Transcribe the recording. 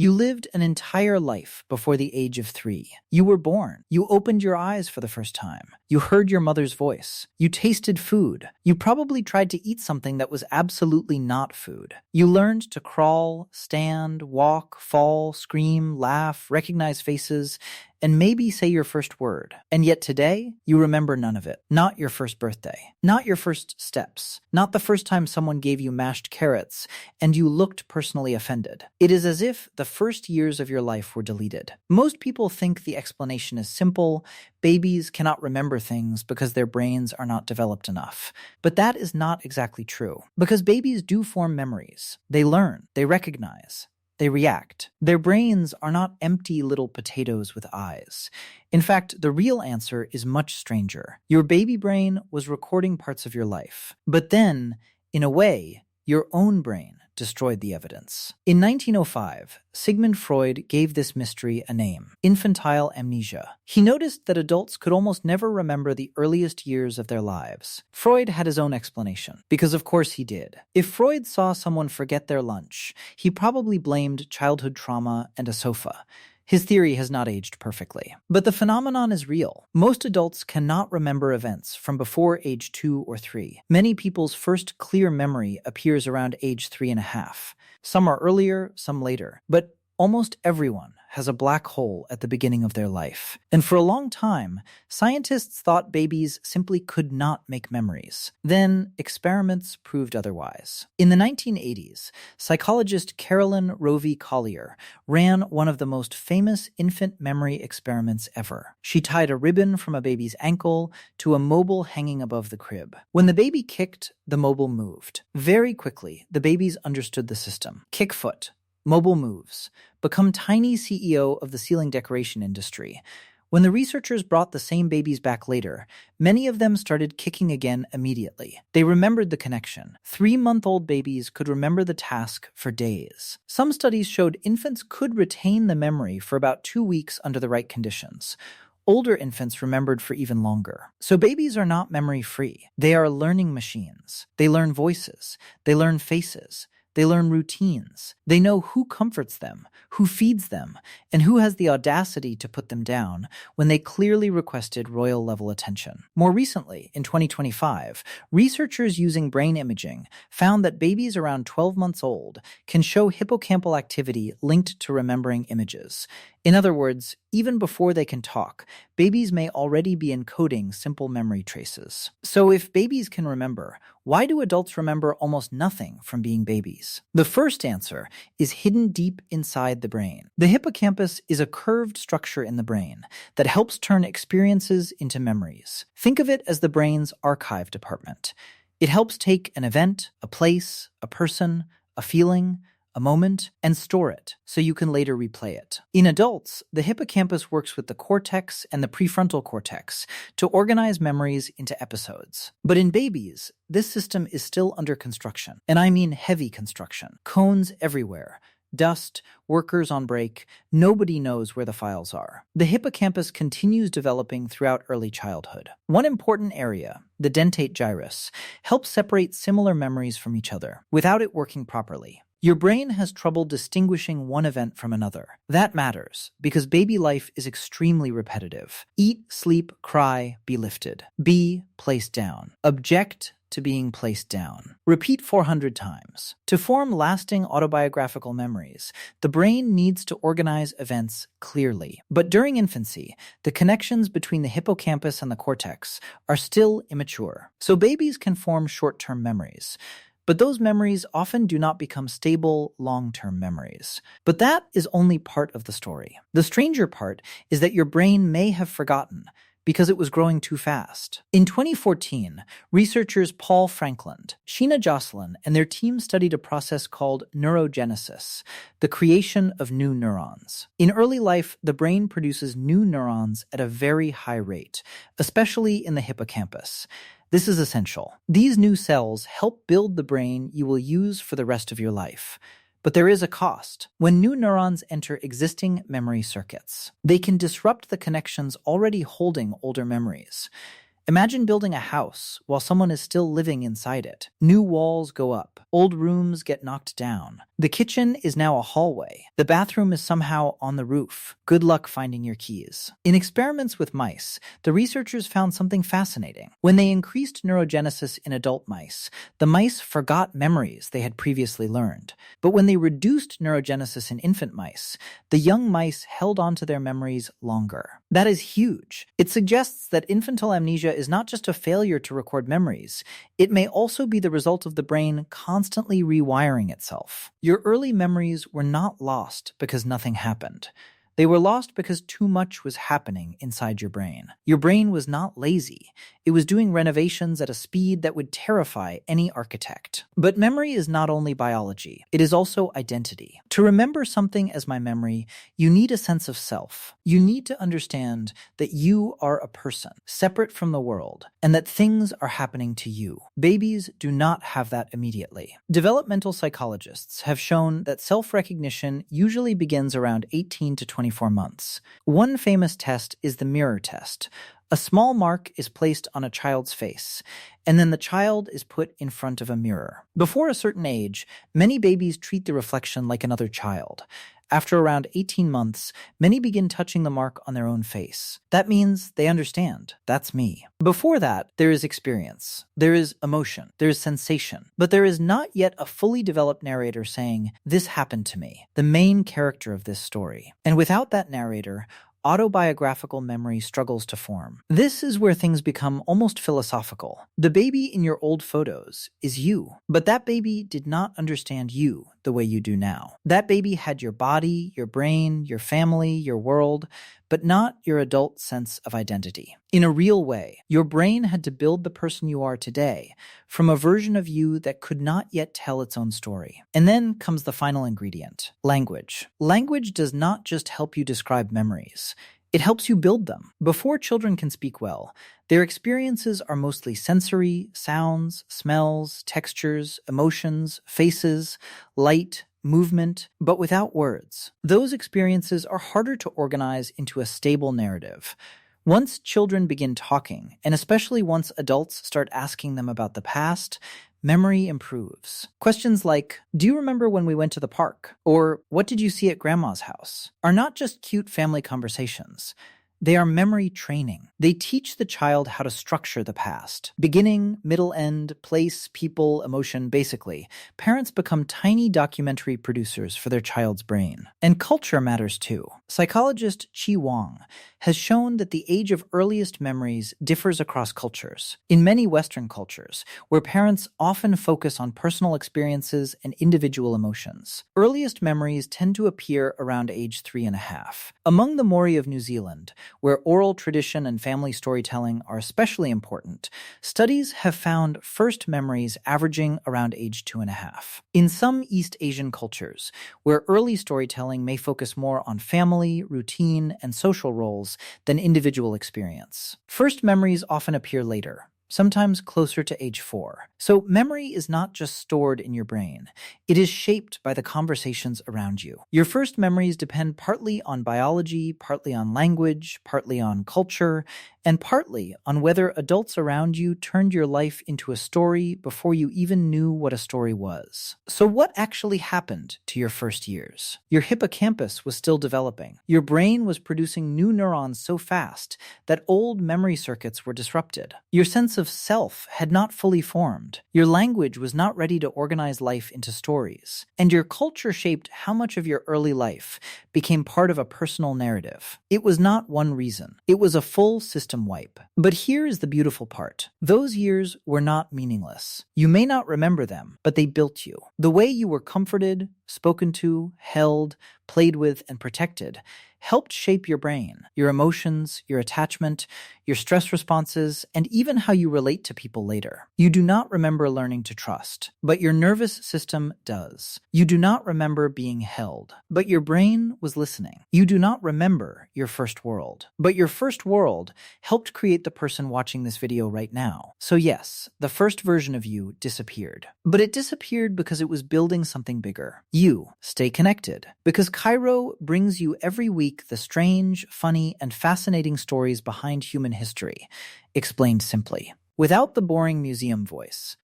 You lived an entire life before the age of 3. You were born. You opened your eyes for the first time. You heard your mother's voice. You tasted food. You probably tried to eat something that was absolutely not food. You learned to crawl, stand, walk, fall, scream, laugh, recognize faces, and maybe say your first word. And yet today, you remember none of it. Not your first birthday. Not your first steps. Not the first time someone gave you mashed carrots and you looked personally offended. It is as if the first years of your life were deleted. Most people think the explanation is simple. Babies cannot remember things because their brains are not developed enough. But that is not exactly true. Because babies do form memories. They learn. They recognize. They react. Their brains are not empty little potatoes with eyes. In fact, the real answer is much stranger. Your baby brain was recording parts of your life. But then, in a way, your own brain destroyed the evidence. In 1905, Sigmund Freud gave this mystery a name: infantile amnesia. He noticed that adults could almost never remember the earliest years of their lives. Freud had his own explanation, because of course he did. If Freud saw someone forget their lunch, he probably blamed childhood trauma and a sofa. His theory has not aged perfectly. But the phenomenon is real. Most adults cannot remember events from before age 2 or 3. Many people's first clear memory appears around age 3.5. Some are earlier, some later. But almost everyone has a black hole at the beginning of their life. And for a long time, scientists thought babies simply could not make memories. Then, experiments proved otherwise. In the 1980s, psychologist Carolyn Rovi Collier ran one of the most famous infant memory experiments ever. She tied a ribbon from a baby's ankle to a mobile hanging above the crib. When the baby kicked, the mobile moved. Very quickly, the babies understood the system. Kick foot. Mobile moves. Become tiny CEO of the ceiling decoration industry. When the researchers brought the same babies back later, many of them started kicking again immediately. They remembered the connection. 3-month-old babies could remember the task for days. Some studies showed infants could retain the memory for about 2 weeks under the right conditions. Older infants remembered for even longer. So babies are not memory-free. They are learning machines. They learn voices. They learn faces. They learn routines. They know who comforts them, who feeds them, and who has the audacity to put them down when they clearly requested royal-level attention. More recently, in 2025, researchers using brain imaging found that babies around 12 months old can show hippocampal activity linked to remembering images. In other words, even before they can talk, babies may already be encoding simple memory traces. So if babies can remember, why do adults remember almost nothing from being babies? The first answer is hidden deep inside the brain. The hippocampus is a curved structure in the brain that helps turn experiences into memories. Think of it as the brain's archive department. It helps take an event, a place, a person, a feeling, a moment, and store it so you can later replay it. In adults, the hippocampus works with the cortex and the prefrontal cortex to organize memories into episodes. But in babies, this system is still under construction. And I mean heavy construction. Cones everywhere. Dust, workers on break, nobody knows where the files are. The hippocampus continues developing throughout early childhood. One important area, the dentate gyrus, helps separate similar memories from each other without it working properly. Your brain has trouble distinguishing one event from another. That matters because baby life is extremely repetitive. Eat, sleep, cry, be lifted. Be placed down. Object to being placed down. Repeat 400 times. To form lasting autobiographical memories, the brain needs to organize events clearly. But during infancy, the connections between the hippocampus and the cortex are still immature. So babies can form short-term memories. But those memories often do not become stable, long-term memories. But that is only part of the story. The stranger part is that your brain may have forgotten because it was growing too fast. In 2014, researchers Paul Frankland, Sheena Jocelyn, and their team studied a process called neurogenesis, the creation of new neurons. In early life, the brain produces new neurons at a very high rate, especially in the hippocampus. This is essential. These new cells help build the brain you will use for the rest of your life. But there is a cost. When new neurons enter existing memory circuits, they can disrupt the connections already holding older memories. Imagine building a house while someone is still living inside it. New walls go up. Old rooms get knocked down. The kitchen is now a hallway. The bathroom is somehow on the roof. Good luck finding your keys. In experiments with mice, the researchers found something fascinating. When they increased neurogenesis in adult mice, the mice forgot memories they had previously learned. But when they reduced neurogenesis in infant mice, the young mice held on to their memories longer. That is huge. It suggests that infantile amnesia is not just a failure to record memories. It may also be the result of the brain constantly rewiring itself. Your early memories were not lost because nothing happened. They were lost because too much was happening inside your brain. Your brain was not lazy. It was doing renovations at a speed that would terrify any architect. But memory is not only biology. It is also identity. To remember something as my memory, you need a sense of self. You need to understand that you are a person, separate from the world, and that things are happening to you. Babies do not have that immediately. Developmental psychologists have shown that self-recognition usually begins around 18 to 24 months. One famous test is the mirror test. A small mark is placed on a child's face, and then the child is put in front of a mirror. Before a certain age, many babies treat the reflection like another child. After around 18 months, many begin touching the mark on their own face. That means they understand, that's me. Before that, there is experience. There is emotion. There is sensation. But there is not yet a fully developed narrator saying, this happened to me, the main character of this story. And without that narrator, autobiographical memory struggles to form. This is where things become almost philosophical. The baby in your old photos is you, but that baby did not understand you the way you do now. That baby had your body, your brain, your family, your world, but not your adult sense of identity. In a real way, your brain had to build the person you are today from a version of you that could not yet tell its own story. And then comes the final ingredient, language. Language does not just help you describe memories. It helps you build them. Before children can speak well, their experiences are mostly sensory, sounds, smells, textures, emotions, faces, light, movement, but without words. Those experiences are harder to organize into a stable narrative. Once children begin talking, and especially once adults start asking them about the past, memory improves. Questions like, do you remember when we went to the park? Or what did you see at grandma's house? Are not just cute family conversations. They are memory training. They teach the child how to structure the past. Beginning, middle, end, place, people, emotion, basically. Parents become tiny documentary producers for their child's brain. And culture matters too. Psychologist Chi Wang has shown that the age of earliest memories differs across cultures. In many Western cultures, where parents often focus on personal experiences and individual emotions, earliest memories tend to appear around age 3.5. Among the Maori of New Zealand, where oral tradition and family storytelling are especially important, studies have found first memories averaging around age 2.5. In some East Asian cultures, where early storytelling may focus more on family, routine, and social roles than individual experience, first memories often appear later, sometimes closer to age 4. So memory is not just stored in your brain. It is shaped by the conversations around you. Your first memories depend partly on biology, partly on language, partly on culture, and partly on whether adults around you turned your life into a story before you even knew what a story was. So what actually happened to your first years? Your hippocampus was still developing. Your brain was producing new neurons so fast that old memory circuits were disrupted. Your sense of self had not fully formed. Your language was not ready to organize life into stories. And your culture shaped how much of your early life became part of a personal narrative. It was not one reason. It was a full system wipe. But here is the beautiful part. Those years were not meaningless. You may not remember them, but they built you. The way you were comforted, spoken to, held, played with, and protected helped shape your brain, your emotions, your attachment, your stress responses, and even how you relate to people later. You do not remember learning to trust, but your nervous system does. You do not remember being held, but your brain was listening. You do not remember your first world, but your first world helped create the person watching this video right now. So yes, the first version of you disappeared, but it disappeared because it was building something bigger. You stay connected, because Cairo brings you every week the strange, funny, and fascinating stories behind human history, explained simply, without the boring museum voice.